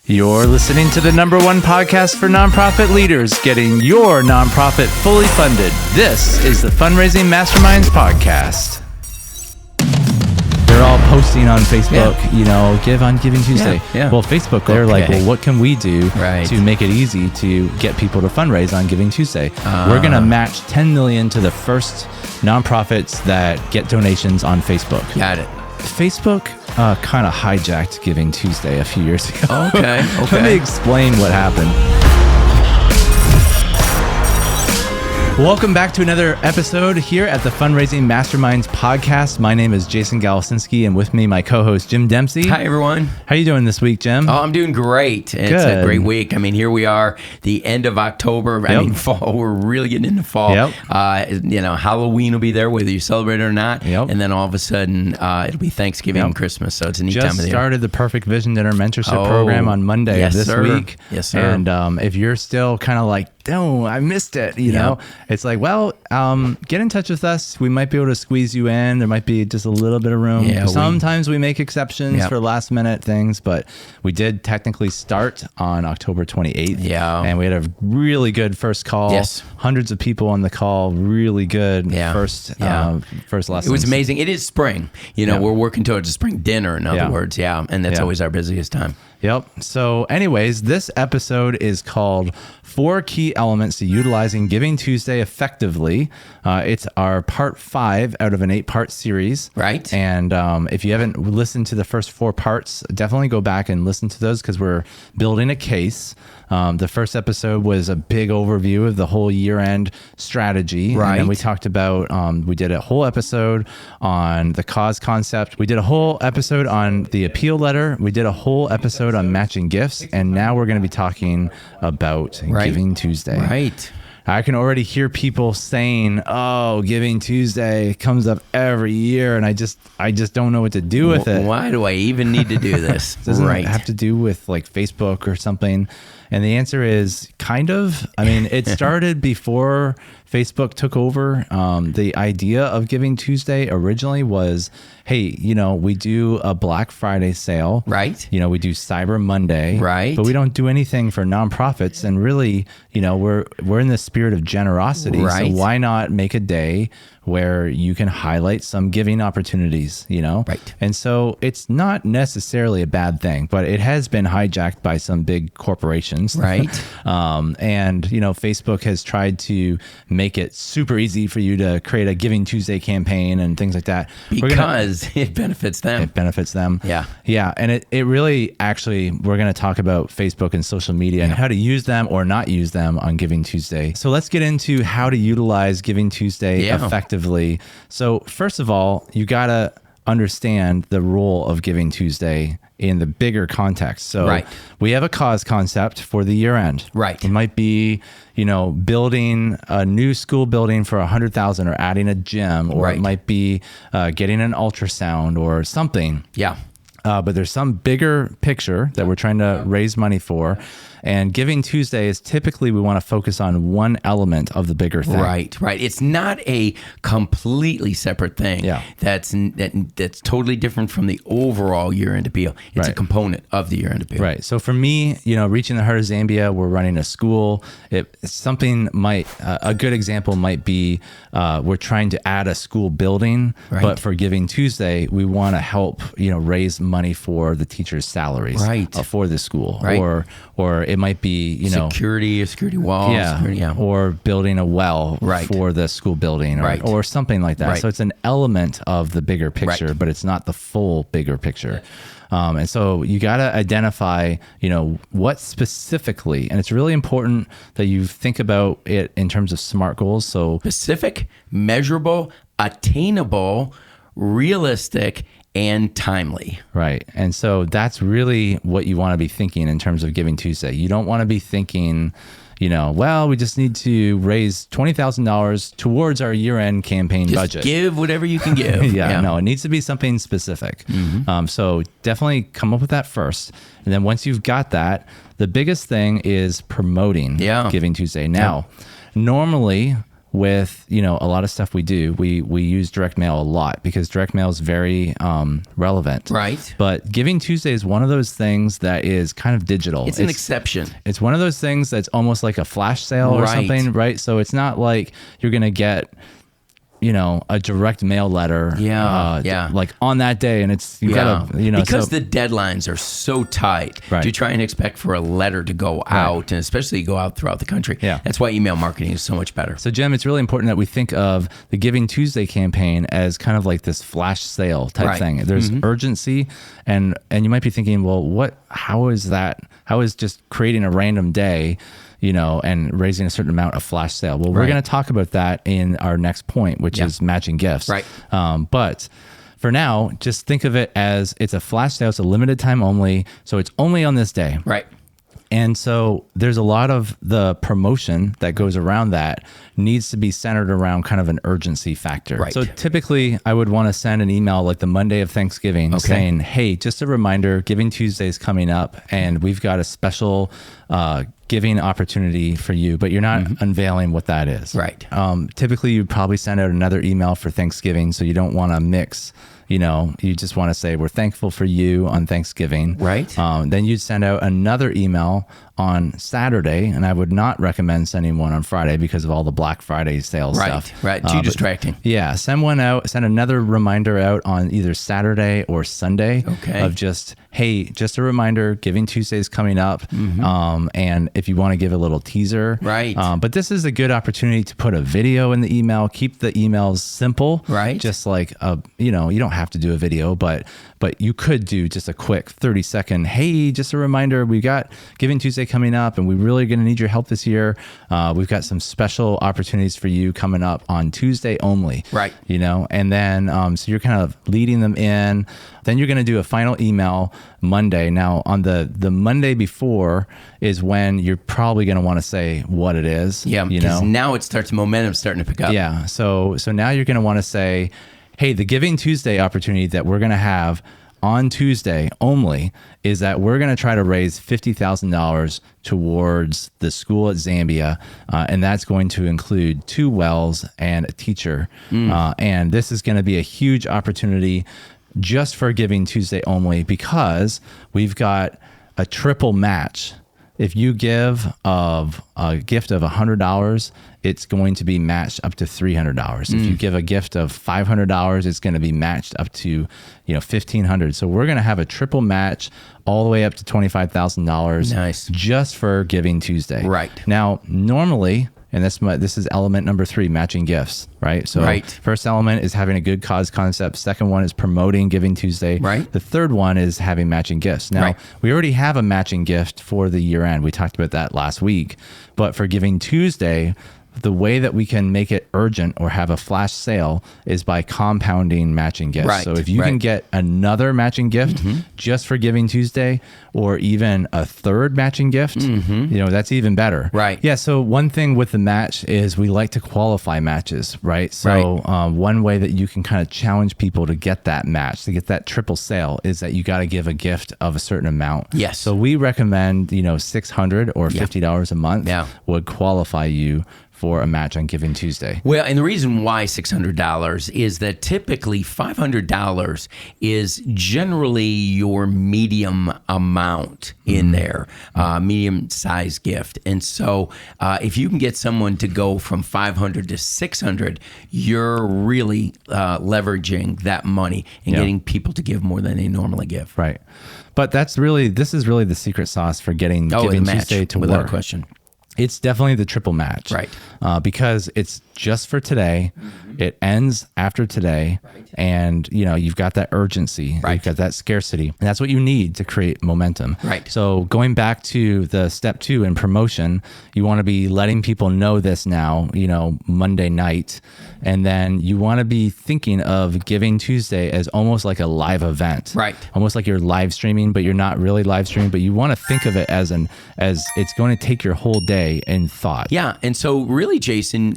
You're listening to the #1 podcast for nonprofit leaders, getting your nonprofit fully funded. This is the Fundraising Masterminds Podcast. They're all posting on Facebook, give on Giving Tuesday. Yeah. Well, Facebook, they're like, well, what can we do to make it easy to get people to fundraise on Giving Tuesday? We're going to match $10 million to the first nonprofits that get donations on Facebook. Got it. Facebook kind of hijacked Giving Tuesday a few years ago. Okay. Let me explain what happened. Welcome back to another episode here at the Fundraising Masterminds Podcast. My name is Jason Galasinski, and with me, my co-host, Jim Dempsey. Hi, everyone. How are you doing this week, Jim? Oh, I'm doing great. It's a great week. I mean, here we are, the end of October. I mean, fall. We're really getting into fall. Halloween will be there, whether you celebrate it or not. And then all of a sudden, it'll be Thanksgiving and Christmas. So it's a neat time of the year. Just started the Perfect Vision Dinner Mentorship Program on Monday of this week. Yes, sir. And if you're still kind of like, oh, I missed it, you know, it's like, well, get in touch with us. We might be able to squeeze you in. There might be just a little bit of room. Sometimes we make exceptions for last minute things, but we did technically start on October 28th. And we had a really good first call. Hundreds of people on the call. Really good first lessons. It was amazing. It is spring. We're working towards a spring dinner, in other words. And that's always our busiest time. So anyways, this episode is called 4 Key Elements to Utilizing Giving Tuesday Effectively. It's our part 5 out of an 8-part series. Right. And if you haven't listened to the first 4 parts, definitely go back and listen to those because we're building a case. The first episode was a big overview of the whole year-end strategy. Right. And then we talked about, we did a whole episode on the cause concept. We did a whole episode on the appeal letter. We did a whole episode on matching gifts. And now we're going to be talking about Giving Tuesday. Right. I can already hear people saying, "Oh, Giving Tuesday comes up every year, and I just don't know what to do with it. Why do I even need to do this?" Doesn't it have to do with like Facebook or something? And the answer is kind of. I mean, it started before Facebook took over. The idea of Giving Tuesday originally was, hey, we do a Black Friday sale. Right. We do Cyber Monday. Right. But we don't do anything for nonprofits. And really, we're in the spirit of generosity. Right. So why not make a day where you can highlight some giving opportunities, Right. And so it's not necessarily a bad thing, but it has been hijacked by some big corporations. Right. And, Facebook has tried to make it super easy for you to create a Giving Tuesday campaign and things like that. Because it benefits them. It benefits them. Yeah. Yeah. And it really, actually, we're going to talk about Facebook and social media and how to use them or not use them on Giving Tuesday. So let's get into how to utilize Giving Tuesday effectively. So first of all, you got to understand the role of Giving Tuesday in the bigger context. So we have a cause concept for the year end. Right. It might be, building a new school building for $100,000 or adding a gym, or it might be getting an ultrasound or something. Yeah. But there's some bigger picture that we're trying to raise money for. And Giving Tuesday is typically we want to focus on one element of the bigger thing. Right. It's not a completely separate thing. Yeah. That's totally different from the overall year-end appeal. It's a component of the year-end appeal. Right. So for me, Reaching the Heart of Zambia, we're running a school. A good example might be we're trying to add a school building, but for Giving Tuesday, we want to help raise money for the teachers' salaries for the school, or it might be security walls, or building a well for the school building, or something like that. So it's an element of the bigger picture, but it's not the full bigger picture. And so you got to identify, what specifically, and it's really important that you think about it in terms of SMART goals. So specific, measurable, attainable, realistic, and timely. Right. And so that's really what you want to be thinking in terms of Giving Tuesday. You don't want to be thinking, we just need to raise $20,000 towards our year-end campaign budget. Give whatever you can give. No, it needs to be something specific. So definitely come up with that first. And then once you've got that, the biggest thing is promoting Giving Tuesday. Now, normally with, a lot of stuff we do, we use direct mail a lot because direct mail is very relevant. Right. But Giving Tuesday is one of those things that is kind of digital. It's an exception. It's one of those things that's almost like a flash sale or something, right? So it's not like you're going to get a direct mail letter, like on that day, and it's gotta, because the deadlines are so tight. Right. You try and expect for a letter to go out, and especially go out throughout the country. Yeah. That's why email marketing is so much better. So, Jim, it's really important that we think of the Giving Tuesday campaign as kind of like this flash sale type thing. There's urgency, and you might be thinking, well, how is that? How is just creating a random day, and raising a certain amount of flash sale? Well, we're going to talk about that in our next point, which is matching gifts. Right. But for now, just think of it as it's a flash sale. It's a limited time only. So it's only on this day. Right. And so there's a lot of the promotion that goes around that needs to be centered around kind of an urgency factor. Right. So typically I would want to send an email like the Monday of Thanksgiving saying, hey, just a reminder, Giving Tuesday is coming up and we've got a special giving opportunity for you, but you're not unveiling what that is. Right. Typically you'd probably send out another email for Thanksgiving. So you don't want to mix. You just want to say, we're thankful for you on Thanksgiving. Right. Then you'd send out another email on Saturday, and I would not recommend sending one on Friday because of all the Black Friday sales stuff. Right, too distracting. Yeah, send one out, send another reminder out on either Saturday or Sunday of just, hey, just a reminder, Giving Tuesday is coming up, and if you want to give a little teaser. Right. But this is a good opportunity to put a video in the email, keep the emails simple. Right. Just like, you don't have to do a video, but you could do just a quick 30-second, hey, just a reminder, we got Giving Tuesday coming up and we really going to need your help this year. We've got some special opportunities for you coming up on Tuesday only. Right. And then, so you're kind of leading them in. Then you're going to do a final email Monday. Now on the Monday before is when you're probably going to want to say what it is. Yeah. Because now it starts, momentum starting to pick up. Yeah. So now you're going to want to say, hey, the Giving Tuesday opportunity that we're going to have on Tuesday only is that we're going to try to raise $50,000 towards the school at Zambia. And that's going to include 2 wells and a teacher. And this is going to be a huge opportunity just for Giving Tuesday only because we've got a triple match. If you give a gift of $100, it's going to be matched up to $300. If you give a gift of $500, it's going to be matched up to $1,500. So we're going to have a triple match all the way up to $25,000. Nice. Just for Giving Tuesday. Right. Now, normally, and this is element number 3, matching gifts, right? So first element is having a good cause concept. Second one is promoting Giving Tuesday. Right. The third one is having matching gifts. Now, we already have a matching gift for the year end. We talked about that last week. But for Giving Tuesday, the way that we can make it urgent or have a flash sale is by compounding matching gifts. Right, so if you can get another matching gift just for Giving Tuesday, or even a third matching gift, that's even better. Right. Yeah. So one thing with the match is we like to qualify matches, right? So one way that you can kind of challenge people to get that match, to get that triple sale, is that you got to give a gift of a certain amount. Yes. So we recommend, $600 or $50 a month would qualify you for a match on Giving Tuesday. Well, and the reason why $600 is that typically $500 is generally your medium amount in there, medium size gift. And so if you can get someone to go from $500 to $600, you're really leveraging that money and getting people to give more than they normally give. Right. But this is really the secret sauce for getting Giving Tuesday to work. Without a question. It's definitely the triple match, right? Because it's just for today. It ends after today, and you've got that urgency, you've got that scarcity, and that's what you need to create momentum. Right. So going back to the step 2 in promotion, you want to be letting people know this now, Monday night, and then you want to be thinking of Giving Tuesday as almost like a live event, right? Almost like you're live streaming, but you're not really live streaming. But you want to think of it as it's going to take your whole day in thought. Yeah, and so really, Jason,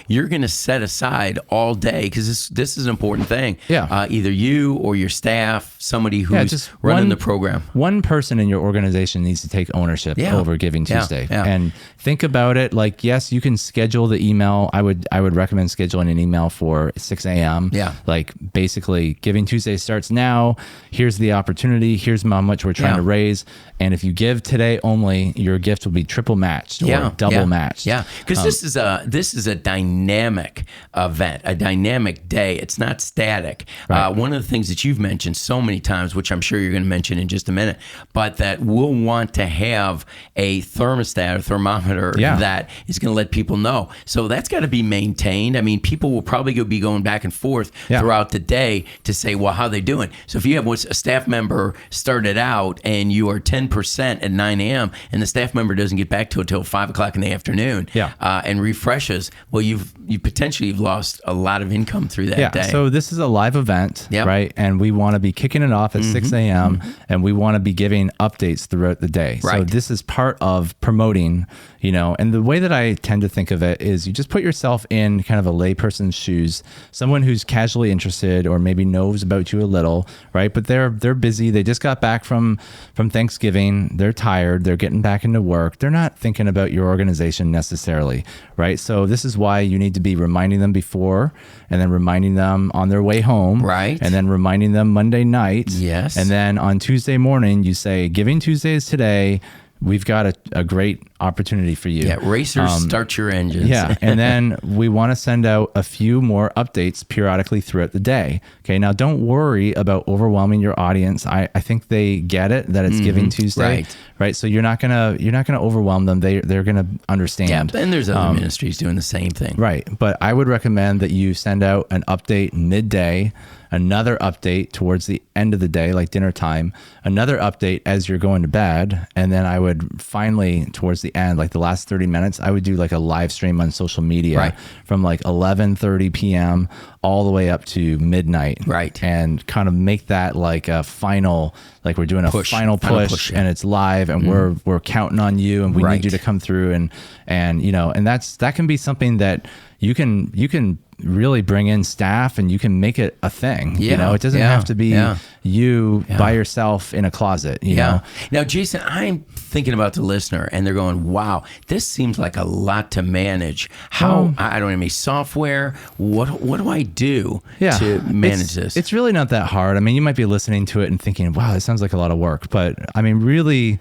you're going to set aside all day because this is an important thing. Yeah. Either you or your staff, somebody who's just running the program. One person in your organization needs to take ownership over Giving Tuesday. And think about it like, yes, you can schedule the email. I would recommend scheduling an email for 6 a.m. Like basically Giving Tuesday starts now. Here's the opportunity. Here's how much we're trying to raise. And if you give today only, your gift will be triple matched or double matched. Yeah, because this is a dynamic event, a dynamic day. It's not static. Right. One of the things that you've mentioned so many times, which I'm sure you're going to mention in just a minute, but that we'll want to have a thermostat or thermometer that is going to let people know. So that's got to be maintained. I mean, people will probably be going back and forth throughout the day to say, well, how are they doing? So if you have a staff member started out and you are 10% at 9 a.m. and the staff member doesn't get back to it till 5 o'clock in the afternoon and refreshes, well, you potentially have lost a lot of income through that day. So this is a live event, right? And we want to be kicking it off at 6 a.m. and we want to be giving updates throughout the day. Right. So this is part of promoting, and the way that I tend to think of it is you just put yourself in kind of a layperson's shoes, someone who's casually interested or maybe knows about you a little, right? But they're busy. They just got back from Thanksgiving. They're tired. They're getting back into work. They're not thinking about your organization necessarily, right? So this is why you need to be reminding them before and then reminding them on their way home. Right. And then reminding them Monday night. Yes. And then on Tuesday morning, you say, Giving Tuesday is today. We've got a great opportunity for you. Yeah, racers, start your engines. Yeah, and then we want to send out a few more updates periodically throughout the day. Okay, now don't worry about overwhelming your audience. I think they get it that it's Giving Tuesday, right? So you're not gonna overwhelm them. They're gonna understand. Yeah, and there's other ministries doing the same thing. Right, but I would recommend that you send out an update midday, another update towards the end of the day, like dinner time, another update as you're going to bed, and then I would finally, towards the end, like the last 30 minutes, I would do like a live stream on social media from like 11:30 p.m. all the way up to midnight. Right. And kind of make that like a final, like we're doing a final push and it's live and we're counting on you and we need you to come through and that can be something that you can really bring in staff and you can make it a thing. It doesn't have to be you by yourself in a closet, you know? Now, Jason, I'm thinking about the listener and they're going, wow, this seems like a lot to manage. How, I don't have any software. What do I do to manage this? It's really not that hard. I mean, you might be listening to it and thinking, wow, this sounds like a lot of work, but I mean, really,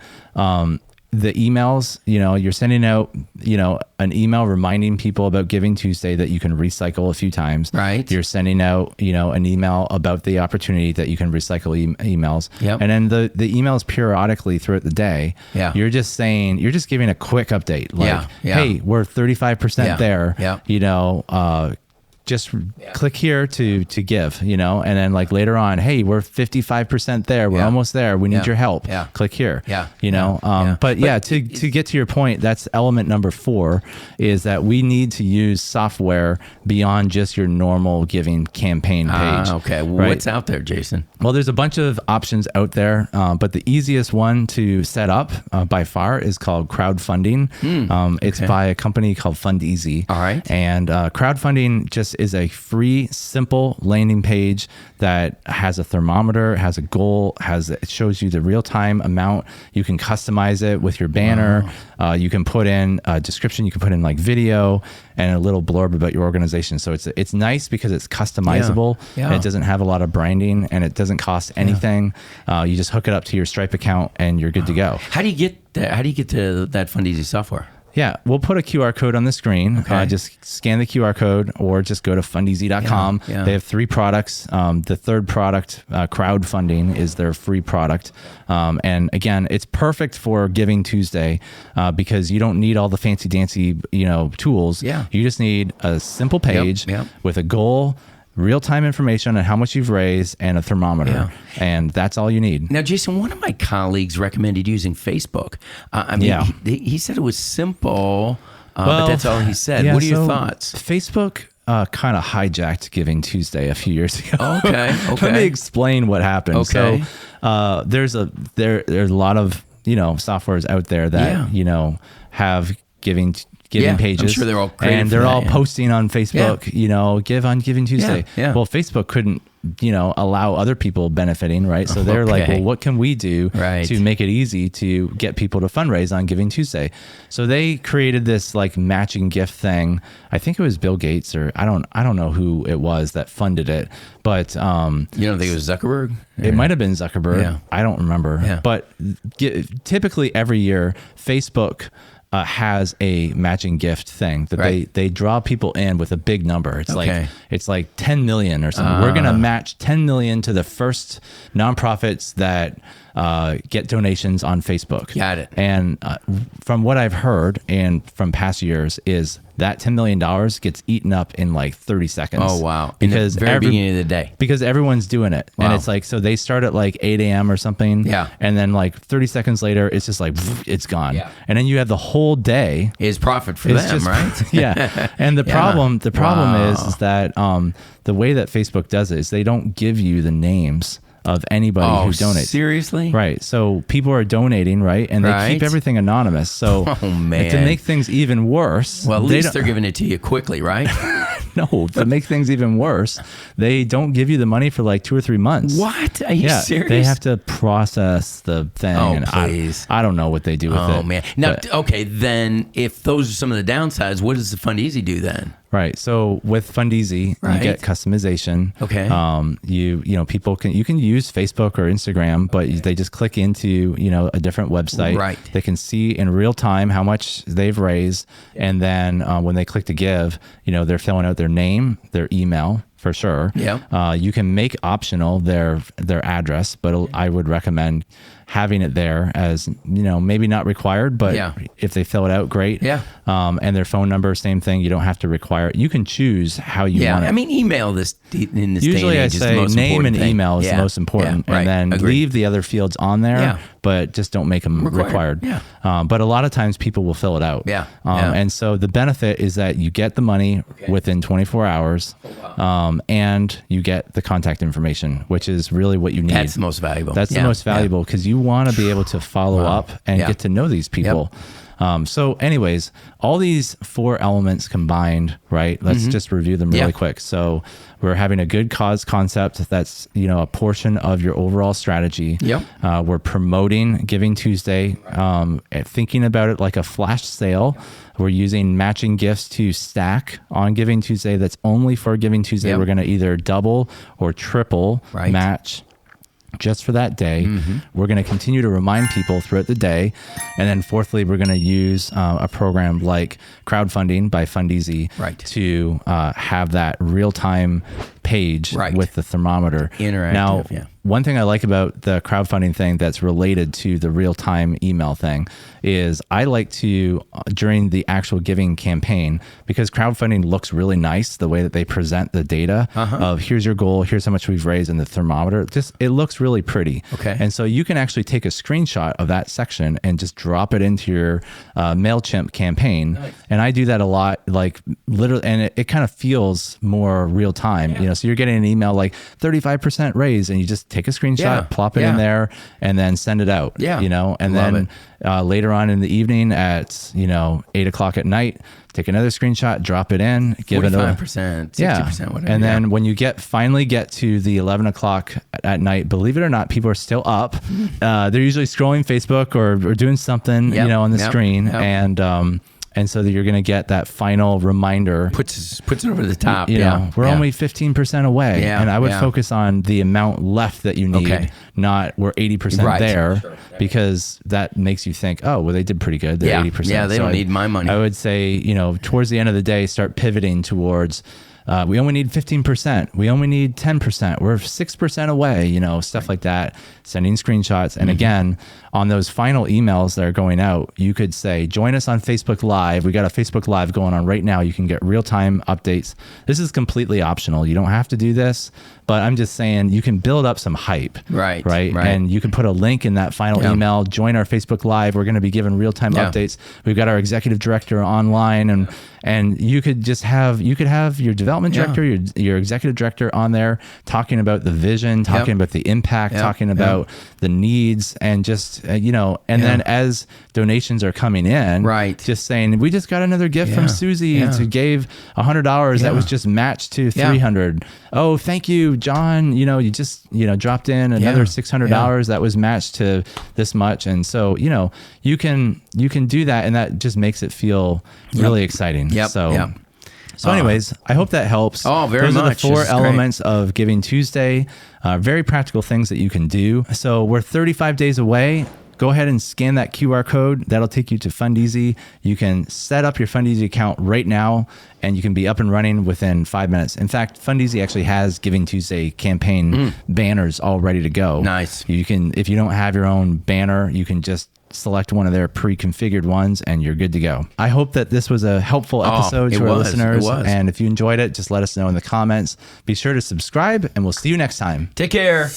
the emails, you're sending out, an email reminding people about Giving Tuesday that you can recycle a few times. Right. You're sending out, an email about the opportunity that you can recycle emails. Yep. And then the emails periodically throughout the day. Yeah. You're just giving a quick update. Like, hey, we're 35% there. Yeah. Just click here to give, and then like later on, hey, we're 55% there. We're almost there. We need your help. Yeah. Click here. Yeah. But to get to your point, that's element number 4 is that we need to use software beyond just your normal giving campaign page. Okay. Well, what's out there, Jason? Well, there's a bunch of options out there, but the easiest one to set up by far is called crowdfunding. It's by a company called FundEasy. All right. And crowdfunding just is a free, simple landing page that has a thermometer, has a goal, it shows you the real-time amount. You can customize it with your banner. Wow. You can put in a description. You can put in like video and a little blurb about your organization. So it's nice because it's customizable. And it doesn't have a lot of branding and it doesn't cost anything. You just hook it up to your Stripe account and you're good to go. How do you get that? How do you get to that FundEasy software? Yeah, we'll put a QR code on the screen. Just scan the QR code or just go to fundeasy.com. They have 3 products. The third product, crowdfunding, is their free product. And again, it's perfect for Giving Tuesday because you don't need all the fancy dancy, tools. Yeah. You just need a simple page with a goal, real-time information on how much you've raised, and a thermometer. And that's all you need. Now, Jason, one of my colleagues recommended using Facebook. He said it was simple, but that's all he said. What are your thoughts? Facebook kind of hijacked Giving Tuesday a few years ago. Okay. Let me explain what happened. Okay. So there's a lot of softwares out there that have giving pages. I'm sure they're all creative and they're all posting on Facebook, give on Giving Tuesday. Well, Facebook couldn't, allow other people benefiting, right? So they're like, well, what can we do to make it easy to get people to fundraise on Giving Tuesday? So they created this like matching gift thing. I think it was Bill Gates, or I don't know who it was that funded it, but you don't think it was Zuckerberg? It might have been Zuckerberg. Yeah. I don't remember. Yeah. But typically every year, Facebook has a matching gift thing that they draw people in with a big number. It's like 10 million or something. We're going to match 10 million to the first nonprofits that get donations on Facebook. Got it. And from what I've heard and from past years is that $10 million gets eaten up in like 30 seconds. Oh, wow. Because in the very beginning of the day. Because everyone's doing it. Wow. And it's like, so they start at like 8 a.m. or something. Yeah. And then like 30 seconds later, it's just like, it's gone. Yeah. And then you have the whole day. Is profit for them, right? Yeah. And the problem is that the way that Facebook does it is they don't give you the names of anybody who donates. Seriously? Right. So people are donating, right? And they keep everything anonymous. So to make things even worse. Well, at least they're giving it to you quickly, right? No, to make things even worse, they don't give you the money for like 2 or 3 months. What? Are you serious? They have to process the thing. Oh, please. I don't know what they do with it. Oh, man. Now, then if those are some of the downsides, what does the Fundeasy do then? Right. So with Fundeasy, you get customization. Okay. People can use Facebook or Instagram, but they just click into, a different website. Right. They can see in real time how much they've raised. And then when they click to give, they're filling out their name, their email, for sure. Yeah. You can make optional their address, but I would recommend having it there as, maybe not required, but if they fill it out, great. Yeah. And their phone number, same thing. You don't have to require it. You can choose how you want it. I mean, email in this Usually day and age is the most name and thing. email is the most important. Yeah, right. And then Agreed. leave the other fields on there, but just don't make them required. Yeah. But a lot of times people will fill it out. Yeah. And so the benefit is that you get the money within 24 hours and you get the contact information, which is really what you need. That's the most valuable. That's the most valuable because you want to be able to follow up and get to know these people. So anyways, all these 4 elements combined, right? Let's just review them really quick. So we're having a good cause concept. That's, a portion of your overall strategy. Yep. We're promoting Giving Tuesday, thinking about it like a flash sale. We're using matching gifts to stack on Giving Tuesday. That's only for Giving Tuesday. We're going to either double or triple match just for that day. We're going to continue to remind people throughout the day. And then fourthly, we're going to use a program like crowdfunding by Fundeasy to have that real-time page with the thermometer. Interactive, now, one thing I like about the crowdfunding thing that's related to the real-time email thing is I like to, during the actual giving campaign, because crowdfunding looks really nice, the way that they present the data of here's your goal, here's how much we've raised, and the thermometer, it looks really pretty. Okay. And so you can actually take a screenshot of that section and just drop it into your MailChimp campaign. Nice. And I do that a lot, like literally, and it kind of feels more real time, so you're getting an email like 35% raise, and you just take a screenshot, plop it in there, and then send it out. And then later on in the evening at 8 o'clock at night, take another screenshot, drop it in, give 45%, 60%, whatever. And then when you finally get to the 11 o'clock at night, believe it or not, people are still up. They're usually scrolling Facebook or doing something, on the screen, and so that you're going to get that final reminder. Puts it over the top. We're only 15% away. And I would focus on the amount left that you need, not we're 80% there, because that makes you think, oh, well, they did pretty good. They're 80%. Yeah, they don't need my money. I would say, towards the end of the day, start pivoting towards, we only need 15%. We only need 10%. We're 6% away, stuff like that, sending screenshots. And again, on those final emails that are going out, you could say, join us on Facebook Live. We got a Facebook Live going on right now. You can get real-time updates. This is completely optional. You don't have to do this, but I'm just saying you can build up some hype. Right. And you can put a link in that final email, join our Facebook Live. We're going to be giving real-time updates. We've got our executive director online, and you could have your development development director, your executive director on there, talking about the vision, talking about the impact, talking about the needs, and just, then as donations are coming in, just saying, we just got another gift from Susie who gave $100 that was just matched to 300. Oh, thank you, John. You just, dropped in another $600 that was matched to this much. And so, you can do that, and that just makes it feel really exciting. So anyways, I hope that helps. Oh, very much. Those are the 4 elements of Giving Tuesday. Very practical things that you can do. So we're 35 days away. Go ahead and scan that QR code. That'll take you to Fundeasy. You can set up your Fundeasy account right now, and you can be up and running within 5 minutes. In fact, Fundeasy actually has Giving Tuesday campaign banners all ready to go. Nice. You can, if you don't have your own banner, you can just select one of their pre-configured ones and you're good to go. I hope that this was a helpful episode to our listeners. And if you enjoyed it, just let us know in the comments. Be sure to subscribe, and we'll see you next time. Take care.